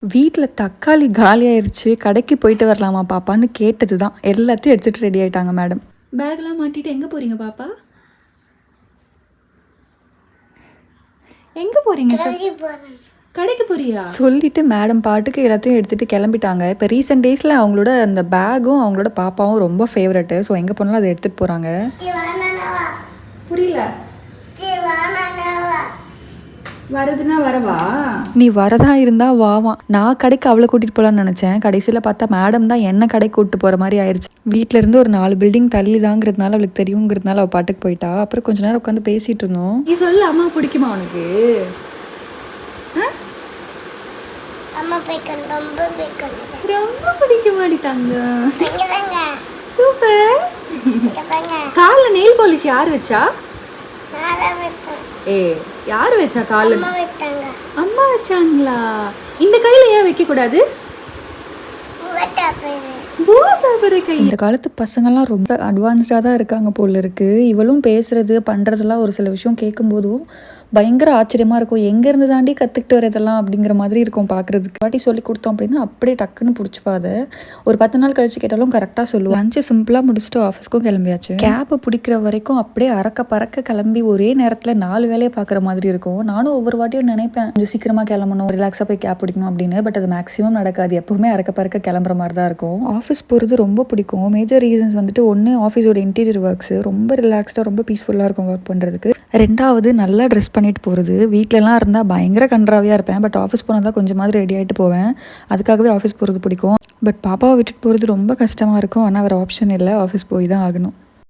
வீட்டில் தக்காளி காலியாயிருச்சு, கடைக்கு போயிட்டு வரலாமா பாப்பான்னு கேட்டது தான். எல்லாத்தையும் எடுத்துகிட்டு ரெடி ஆகிட்டாங்க மேடம். பேக்லாம் மாட்டிட்டு எங்கே போகிறீங்க பாப்பா? எங்கே போகிறீங்க? கடைக்கு போறியா? சொல்லிட்டு மேடம் பாட்டுக்கு எல்லாத்தையும் எடுத்துகிட்டு கிளம்பிட்டாங்க. இப்போ ரீசெண்ட் டேஸில் அவங்களோட அந்த பேக்கும் அவங்களோட பாப்பாவும் ரொம்ப ஃபேவரெட்டு. ஸோ எங்கே போனாலும் அதை எடுத்துகிட்டு போகிறாங்க. புரியல. வரதுன்னா வரவா? நீ வரதா இருந்தா வாவா. நான் கடைக்கு அவளை கூட்டிட்டு போலான்னு நினைச்சேன். கடைசியில் பார்த்தா மேடம் தான் என்ன கடைக்கு கூப்பிட்டு போற மாதிரி ஆயிடுச்சு. வீட்டில இருந்து ஒரு 4 பில்டிங் தள்ளி தாங்கிறதுனால அவளுக்கு தெரியுங்கிறதுனால அவள் பாட்டுக்கு போயிட்டா. அப்புறம் கொஞ்ச நேரம் உட்காந்து பேசிட்டு இருந்தோம். நீ சொல்லு, அம்மா பிடிக்குமா உனக்கு? ரொம்ப பிடிக்க மாட்டாங்க. சூப்பர். கால்ல நெயில் பாலிஷ் யார் வச்சா? யாரு வச்சா கால? அம்மா வச்சாங்களா? இந்த கையில ஏன் வைக்க கூடாது? இந்த காலத்து பசங்கள்லாம் ரொம்ப அட்வான்ஸ்டாக தான் இருக்காங்க போல இருக்கு. இவளும் பேசுறது பண்ணுறதெல்லாம் ஒரு சில விஷயம் கேட்கும்போதும் பயங்கர ஆச்சரியமாக இருக்கும். எங்கேருந்து தாண்டி கற்றுக்கிட்டு வரதெல்லாம் அப்படிங்கிற மாதிரி இருக்கும் பார்க்குறதுக்கு. வாட்டி சொல்லி கொடுத்தோம் அப்படின்னா அப்படியே டக்குன்னு பிடிச்சிப்பாத. ஒரு 10 நாள் கழிச்சு கேட்டாலும் கரெக்டாக சொல்லுவோம். லஞ்சு சிம்பிளாக முடிச்சுட்டு ஆஃபீஸ்க்கும் கிளம்பியாச்சு. கேப்பை பிடிக்கிற வரைக்கும் அப்படியே அறக்க பறக்க கிளம்பி ஒரே நேரத்தில் 4 வேலையை பார்க்குற மாதிரி இருக்கும். நானும் ஒவ்வொரு வாட்டியும் நினைப்பேன் கொஞ்சம் சீக்கிரமாக கிளம்பணும், ரிலாக்ஸாக போய் கேப் பிடிக்கணும் அப்படின்னு. பட் அது மேக்ஸிமம் நடக்காது. எப்பவுமே அறக்க பறக்க கிளம்புற மாதிரி தான் இருக்கும். ஆஃபீஸ் போகிறது ரொம்ப பிடிக்கும். மேஜர் ரீசன்ஸ் வந்துட்டு ஒன்று ஆஃபீஸோட இன்டீரியர் ஒர்க்ஸ் ரொம்ப ரிலாக்ஸ்டாக ரொம்ப பீஸ்ஃபுல்லாக இருக்கும் ஒர்க் பண்ணுறதுக்கு. ரெண்டாவது நல்லா ட்ரெஸ் பண்ணிட்டு போகிறது. வீட்டிலலாம் இருந்தால் பயங்கர கன்றாவியாக இருப்பேன். பட் ஆஃபீஸ் போனால் தான் கொஞ்சம் மாதிரி ரெடி ஆகிட்டு போவேன். அதுக்காகவே ஆஃபீஸ் போகிறது பிடிக்கும். பட் பாப்பாவை விட்டுட்டு போகிறது ரொம்ப கஷ்டமாக இருக்கும். ஆனால் வேறு ஆப்ஷன் இல்லை, ஆஃபீஸ் போய் தான் ஆகணும்.